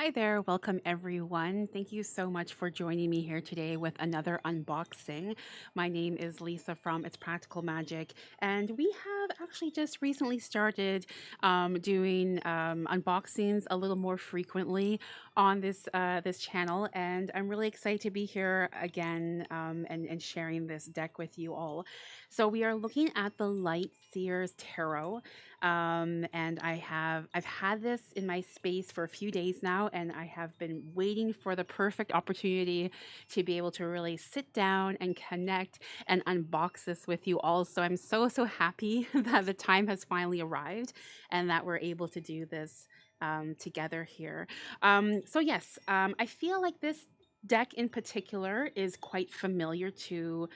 Hi there, welcome everyone. Thank you so much for joining me here today with another unboxing. My name is Lisa from It's Practical Magic, and we have actually just recently started doing unboxings a little more frequently on this channel, and I'm really excited to be here again and sharing this deck with you all. So we are looking at the Light Seers Tarot, and I've had this in my space for a few days now, and I have been waiting for the perfect opportunity to be able to really sit down and connect and unbox this with you all. So I'm so happy that the time has finally arrived and that we're able to do this together here. I feel like this deck in particular is quite familiar to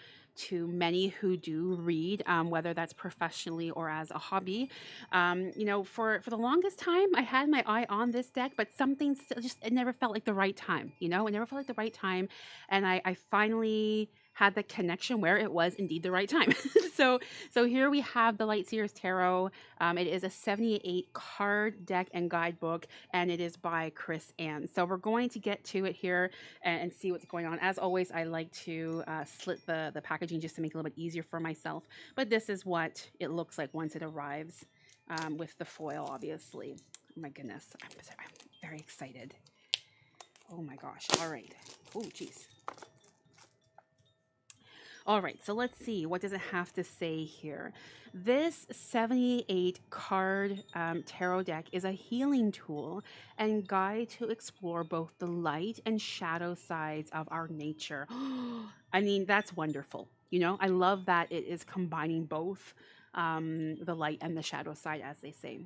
many who do read, whether that's professionally or as a hobby. For the longest time, I had my eye on this deck, but something still just it never felt like the right time. It never felt like the right time, and I finally had the connection where it was indeed the right time. So here we have the Light Seers Tarot. It is a 78 card deck and guidebook, and it is by Chris Ann. So we're going to get to it here and see what's going on. As always, I like to slit the packaging just to make it a little bit easier for myself. But this is what it looks like once it arrives with the foil, obviously. Oh my goodness, I'm very excited. Oh my gosh. All right. Oh, geez. All right, so let's see. What does it have to say here? This 78 card tarot deck is a healing tool and guide to explore both the light and shadow sides of our nature. I mean, that's wonderful. I love that it is combining both the light and the shadow side, as they say.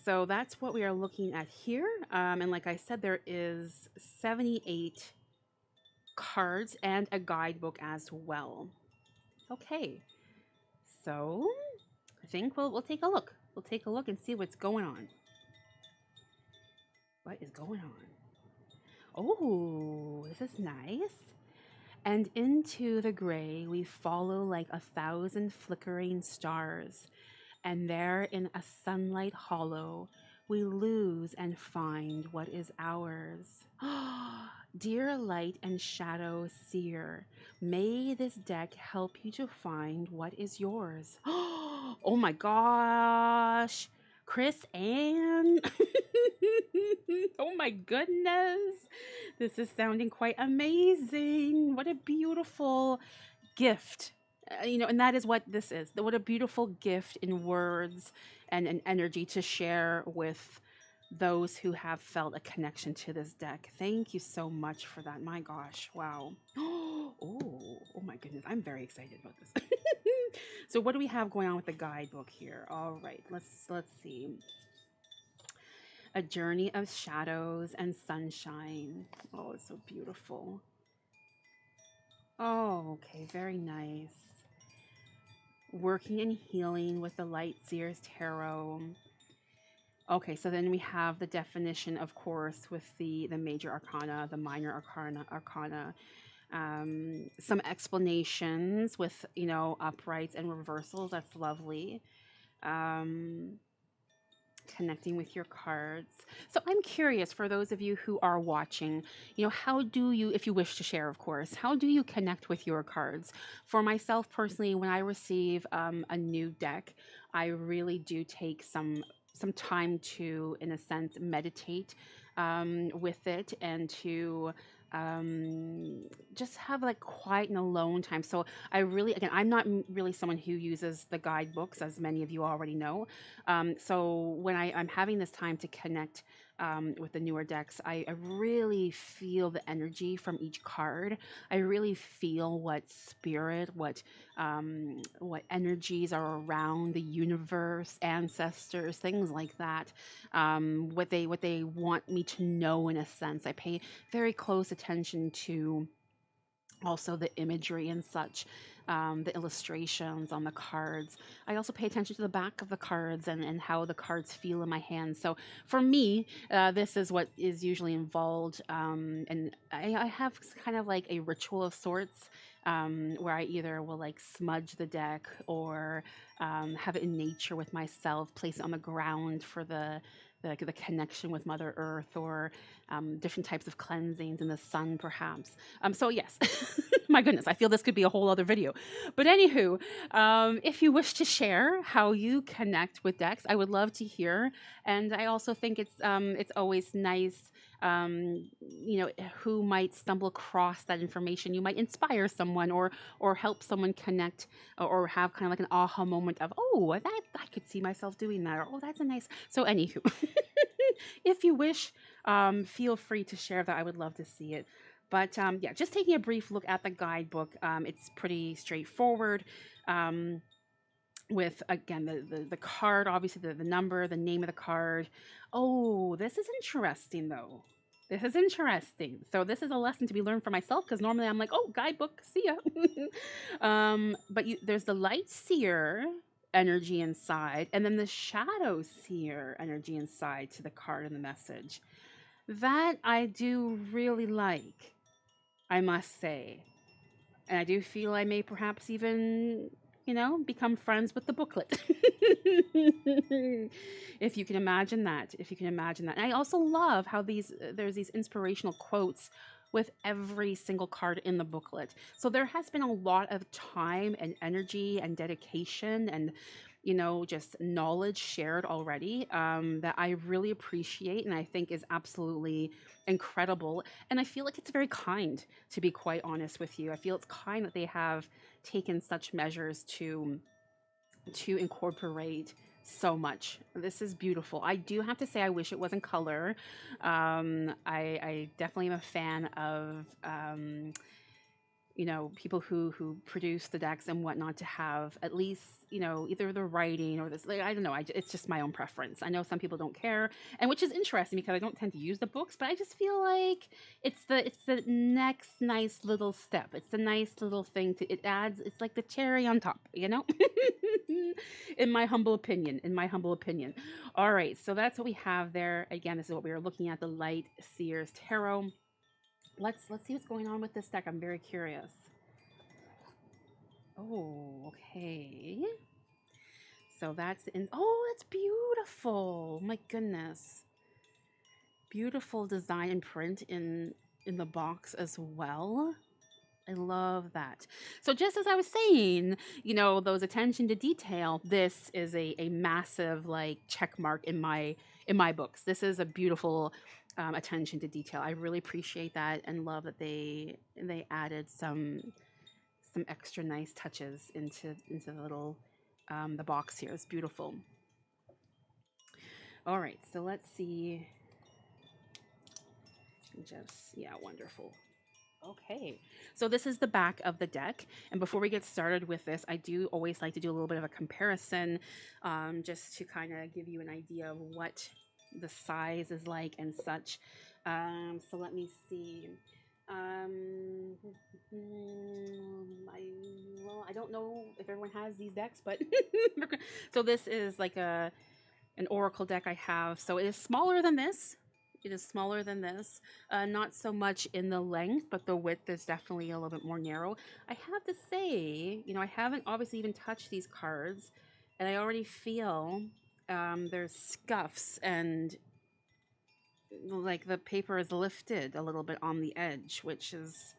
So that's what we are looking at here. And like I said, there is 78 cards and a guidebook as well. Okay, so I think we'll take a look. We'll take a look and see what's going on. What is going on? Oh, this is nice. And into the gray we follow like 1,000 flickering stars, and there in a sunlight hollow we lose and find what is ours. Dear light and shadow seer, may this deck help you to find what is yours. Oh my gosh, Chris Ann. Oh my goodness, this is sounding quite amazing. What a beautiful gift. And that is what this is. What a beautiful gift in words and an energy to share with those who have felt a connection to this deck. Thank you so much for that. My gosh, wow. Oh my goodness, I'm very excited about this. So what do we have going on with the guidebook here? All right, let's see. A journey of shadows and sunshine. Oh, it's so beautiful. Oh, okay, very nice. Working and healing with the Light Seers Tarot. Okay, so then we have the definition, of course, with the major arcana, the minor arcana. Some explanations with uprights and reversals. That's lovely. Um, Connecting with your cards. So I'm curious, for those of you who are watching, how do you, if you wish to share, of course, how do you connect with your cards? For myself personally, when I receive a new deck, I really do take some time to, in a sense, meditate with it, and to just have like quiet and alone time. So I really, again, I'm not really someone who uses the guidebooks, as many of you already know. So when I'm having this time to connect with the newer decks, I really feel the energy from each card. I really feel what energies are around the universe, ancestors, things like that. What they want me to know, in a sense. I pay very close attention to also the imagery and such, the illustrations on the cards. I also pay attention to the back of the cards, and how the cards feel in my hands. So for me, this is what is usually involved. And I have kind of like a ritual of sorts, where I either will like smudge the deck, or have it in nature with myself, place it on the ground for the connection with Mother Earth, or different types of cleansings in the sun, perhaps. So yes, my goodness, I feel this could be a whole other video. But anywho, if you wish to share how you connect with decks, I would love to hear. And I also think it's always nice, who might stumble across that information. You might inspire someone, or help someone connect, or have kind of like an aha moment of, oh, that I could see myself doing that, or oh, that's a nice. So anywho, if you wish, feel free to share that. I would love to see it. But yeah, just taking a brief look at the guidebook. It's pretty straightforward. Um, with again the card, obviously the number, the name of the card. Oh, this is interesting though. This is interesting. So this is a lesson to be learned for myself, because normally I'm like, oh, guidebook, see ya. But there's the light seer energy inside, and then the shadow seer energy inside to the card and the message. That I do really like, I must say. And I do feel I may perhaps even, become friends with the booklet. If you can imagine that. If you can imagine that. And I also love how there's these inspirational quotes with every single card in the booklet. So there has been a lot of time and energy and dedication and, just knowledge shared already, that I really appreciate and I think is absolutely incredible. And I feel like it's very kind, to be quite honest with you. I feel it's kind that they have taken such measures to incorporate so much. This is beautiful. I do have to say, I wish it was in color. I definitely am a fan of people who produce the decks and whatnot, to have at least, either the writing or this, like, I don't know, it's just my own preference. I know some people don't care, and which is interesting because I don't tend to use the books, but I just feel like it's the next nice little step. It's a nice little thing it adds, it's like the cherry on top, in my humble opinion. All right, so that's what we have there. Again, this is what we were looking at, the Light Seers Tarot. Let's see what's going on with this deck. I'm very curious. Oh, okay. So that's that's beautiful. My goodness. Beautiful design and print in the box as well. I love that. So just as I was saying, those attention to detail, this is a massive like check mark in my books. This is a beautiful attention to detail. I really appreciate that and love that they added some extra nice touches into the little the box here. It's beautiful. All right, so let's see. Yeah, wonderful. Okay, so this is the back of the deck. And before we get started with this, I do always like to do a little bit of a comparison, just to kind of give you an idea of what the size is like and such. So let me see. I don't know if everyone has these decks, but so this is like an oracle deck I have. So it is smaller than this. It is smaller than this. Not so much in the length, but the width is definitely a little bit more narrow. I have to say, I haven't obviously even touched these cards, and I already feel there's scuffs and like the paper is lifted a little bit on the edge, which is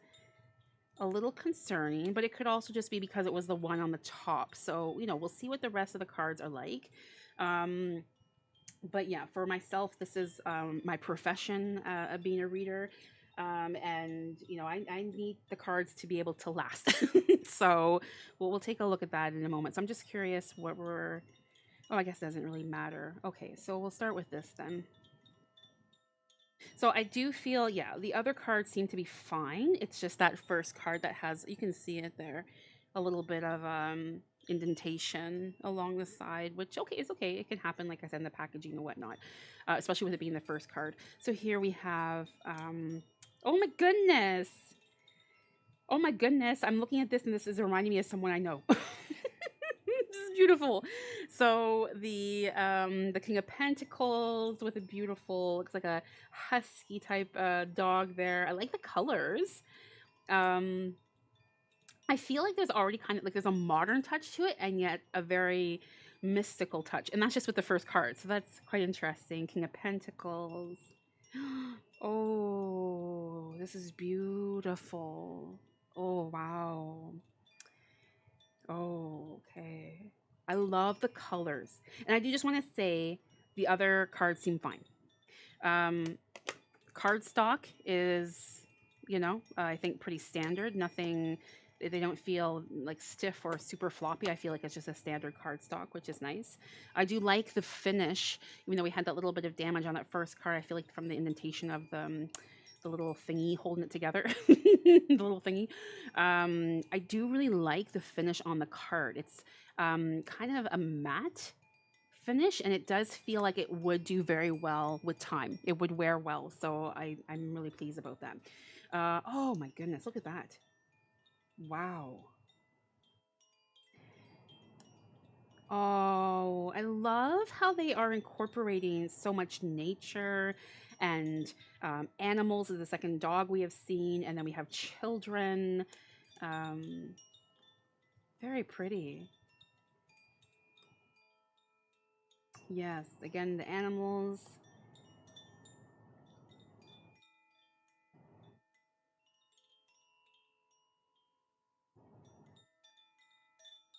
a little concerning, but it could also just be because it was the one on the top. So, we'll see what the rest of the cards are like. But yeah, for myself, this is my profession of being a reader. And, I need the cards to be able to last. So we'll take a look at that in a moment. So I'm just curious what I guess it doesn't really matter. Okay, so we'll start with this then. So I do feel, yeah, the other cards seem to be fine. It's just that first card that has, you can see it there, a little bit of indentation along the side, which, okay, is okay. It can happen, like I said, in the packaging and whatnot, especially with it being the first card. So here we have, oh my goodness. Oh my goodness. I'm looking at this and this is reminding me of someone I know. This is beautiful. So the King of Pentacles with a beautiful, looks like a husky type dog there. I like the colors. I feel like there's already kind of like there's a modern touch to it, and yet a very mystical touch. And that's just with the first card. So that's quite interesting. King of Pentacles. Oh, this is beautiful. Oh, wow. Oh, okay. I love the colors. And I do just want to say the other cards seem fine. Um, Card stock is, I think pretty standard. Nothing, they don't feel like stiff or super floppy. I feel like it's just a standard card stock, which is nice. I do like the finish, even though we had that little bit of damage on that first card. I feel like from the indentation of the little thingy holding it together, the little thingy. I do really like the finish on the card. It's kind of a matte finish, and it does feel like it would do very well with time. It would wear well, so I'm really pleased about that. Oh my goodness, look at that. Wow. Oh, I love how they are incorporating so much nature and animals. Is the second dog we have seen, and then we have children. Um, Very pretty. Yes, again, the animals.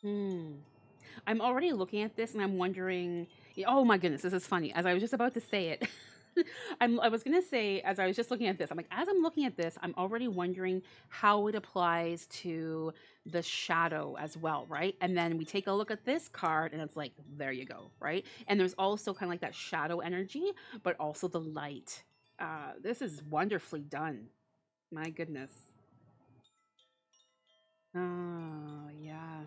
Hmm. I'm already looking at this and I'm wondering, oh my goodness, this is funny. As I was just about to say it, I was going to say, as I was just looking at this, I'm like, as I'm looking at this, I'm already wondering how it applies to the shadow as well, right? And then we take a look at this card and it's like, there you go, right? And there's also kind of like that shadow energy, but also the light. This is wonderfully done. My goodness. Oh, yeah.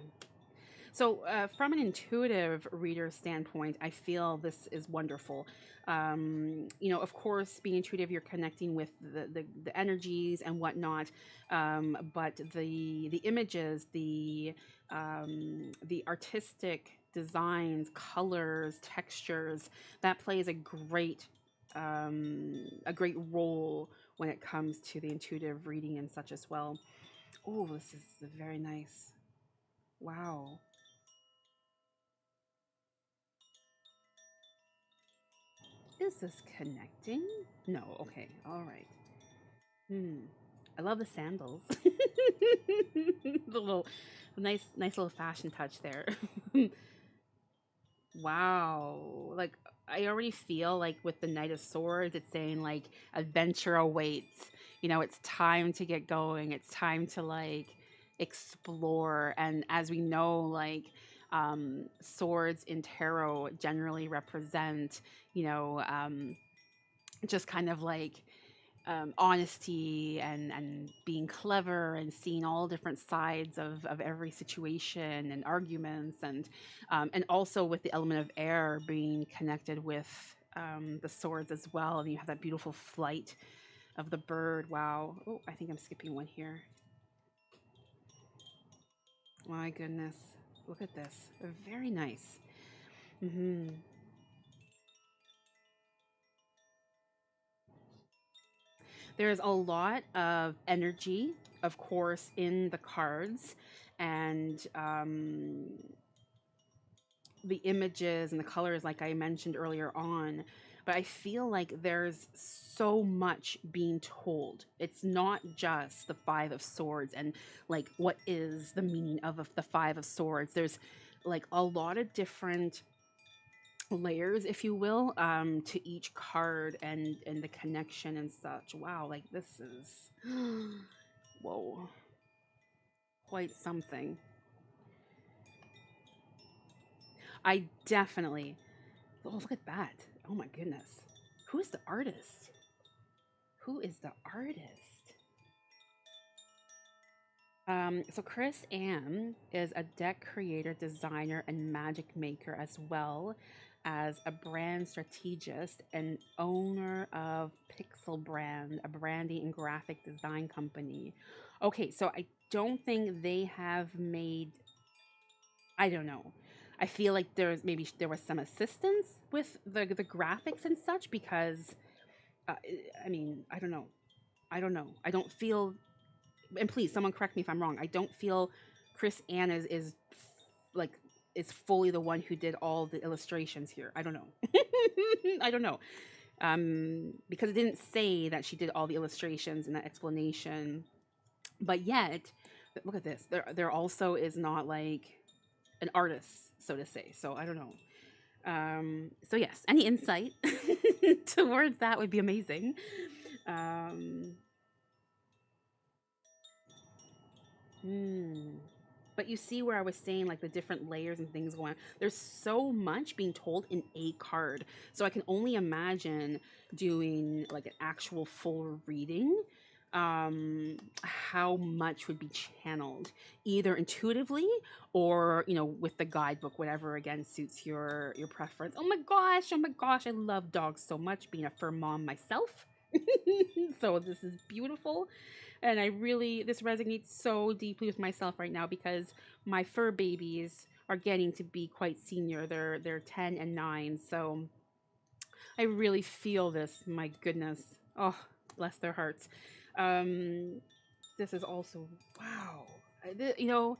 So, from an intuitive reader standpoint, I feel this is wonderful. Of course, being intuitive, you're connecting with the energies and whatnot. But the images, the artistic designs, colors, textures, that plays a great role when it comes to the intuitive reading and such as well. Oh, this is very nice. Wow. Is this connecting? No. Okay. All right. Hmm. I love the sandals. The little nice little fashion touch there. Wow. Like I already feel like with the Knight of Swords, it's saying like adventure awaits. It's time to get going. It's time to like explore. And as we know, like swords in tarot generally represent, you know, just kind of like honesty and being clever and seeing all different sides of every situation and arguments and also with the element of air being connected with the swords as well, and you have that beautiful flight of the bird. Wow. Oh, I think I'm skipping one here. My goodness, look at this. Very nice. Hmm. There's a lot of energy, of course, in the cards, and the images and the colors like I mentioned earlier on, but I feel like there's so much being told. It's not just the 5 of swords and like what is the meaning of the 5 of swords. There's like a lot of different layers, if you will, to each card and the connection and such. Wow, like this is whoa, quite something. I definitely, oh, look at that. Oh my goodness. Who's the artist? Who is the artist? So Chris Ann is a deck creator, designer, and magic maker, as well as a brand strategist and owner of Pixel Brand, a branding and graphic design company. Okay, so I don't think they have made. I don't know. I feel like there was some assistance with the graphics and such because uh, I mean I don't know. I don't know. I don't feel, and please someone correct me if I'm wrong. I don't feel Chris Ann is like is fully the one who did all the illustrations here. I don't know. I don't know. Because it didn't say that she did all the illustrations in that explanation. But yet, look at this. There also is not like an artist, so to say. So I don't know. So yes, any insight towards that would be amazing. Um, hmm. But you see where I was saying like the different layers and things going on. There's so much being told in a card. So I can only imagine doing like an actual full reading, how much would be channeled either intuitively or, you know, with the guidebook, whatever again suits your preference. Oh my gosh, oh my gosh, I love dogs so much, being a fur mom myself. So this is beautiful, and I really, this resonates so deeply with myself right now because my fur babies are getting to be quite senior. They're 10 and 9. So I really feel this. My goodness. Oh, bless their hearts. Um this is also, wow. You know,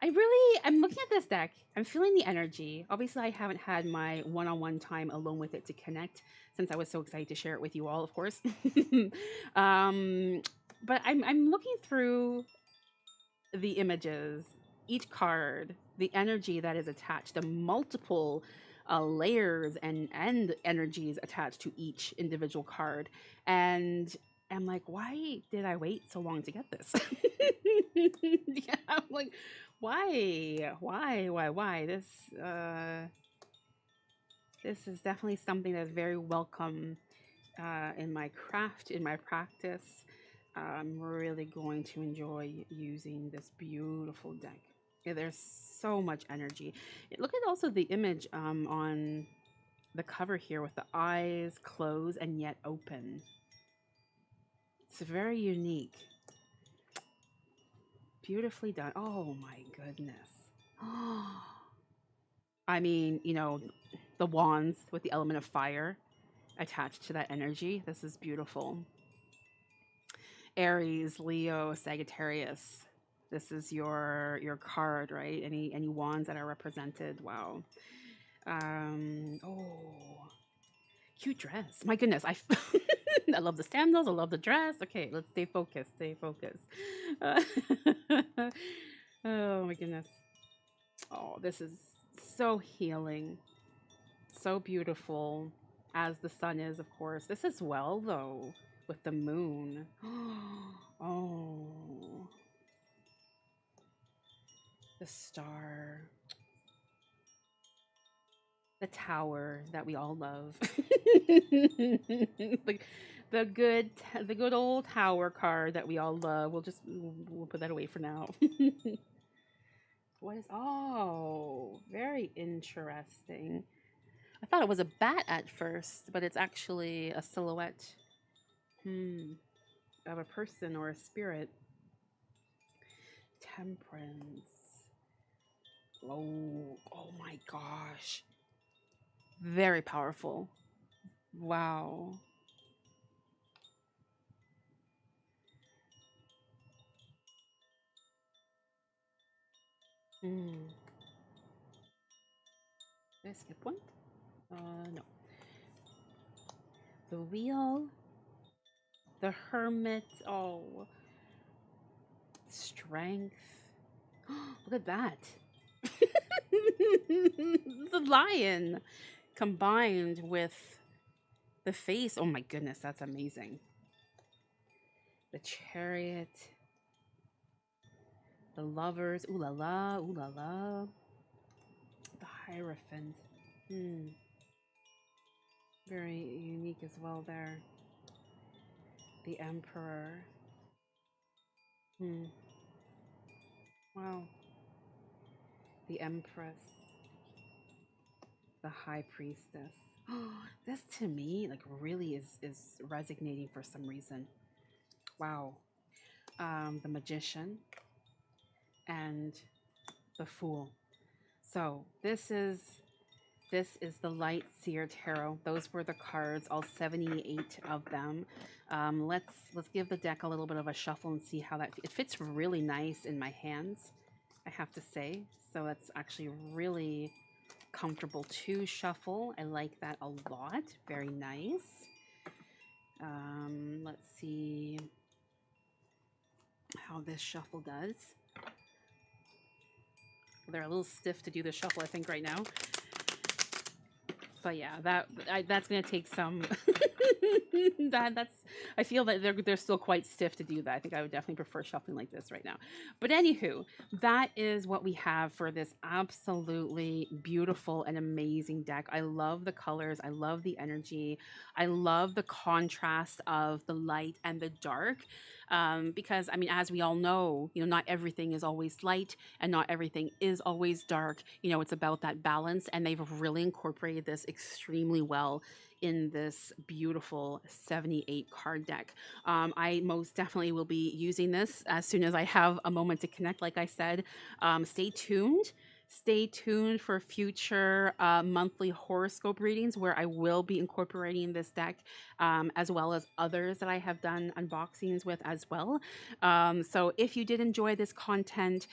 I'm looking at this deck. I'm feeling the energy. Obviously, I haven't had my one-on-one time alone with it to connect since I was so excited to share it with you all, of course. um, but I'm looking through the images, each card, the energy that is attached, the multiple layers and energies attached to each individual card, and I'm like, why did I wait so long to get this? Yeah, I'm like, why? This is definitely something that's very welcome in my craft, in my practice. I'm really going to enjoy using this beautiful deck. Yeah, there's so much energy. Look at also the image on the cover here with the eyes closed and yet open. It's very unique. Beautifully done. Oh my goodness. I mean, you know, the wands with the element of fire attached to that energy. This is beautiful. Aries, Leo, Sagittarius. This is your card, right? Any wands that are represented. Wow. Oh, cute dress. My goodness, I love the sandals. I love the dress. Okay, let's stay focused. Stay focused. Uh, oh my goodness. Oh, this is so healing, so beautiful, as the sun is, of course. This as well, though, with the moon. Oh, the star, the tower that we all love. the, the good old tower card that we all love. We'll put that away for now. What is? Oh, very interesting. I thought it was a bat at first, but it's actually a silhouette. Hmm. Of a person or a spirit. Temperance. Oh my gosh. Very powerful. Wow. Hmm. Did I skip one? No. The wheel. The hermit. Oh, strength. Look at that. The lion combined with the face. Oh my goodness, that's amazing. The chariot. The lovers. Ooh la la. Ooh la la. The hierophant. Hmm. Very unique as well there. The emperor. Hmm. Wow. The empress. The high priestess. This to me like really is resonating for some reason. Wow. The magician and the fool. So this is the light seer tarot. Those were the cards, all 78 of them. Let's give the deck a little bit of a shuffle and see how it fits really nice in my hands. I have to say. So it's actually really comfortable to shuffle. I like that a lot. Very nice. Let's see how this shuffle does. They're a little stiff to do the shuffle, I think, right now. But yeah, that's gonna take some. That's I feel that they're still quite stiff to do that. I think I would definitely prefer shuffling like this right now. But anywho, that is what we have for this absolutely beautiful and amazing deck. I love the colors. I love the energy. I love the contrast of the light and the dark. Because I mean, as we all know, not everything is always light and not everything is always dark. It's about that balance, and they've really incorporated this extremely well in this beautiful 78 card deck. I most definitely will be using this as soon as I have a moment to connect. Like I said, stay tuned. Stay tuned for future monthly horoscope readings where I will be incorporating this deck, as well as others that I have done unboxings with as well. So if you did enjoy this content,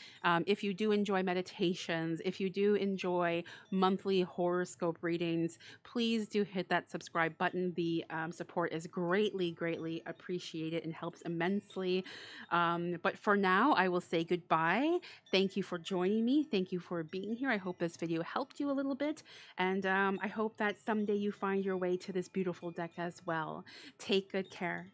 if you do enjoy meditations, if you do enjoy monthly horoscope readings, please do hit that subscribe button. The support is greatly, greatly appreciated and helps immensely. But for now, I will say goodbye. Thank you for joining me. Thank you for being here. I hope this video helped you a little bit. And I hope that someday you find your way to this beautiful deck as well. Take good care.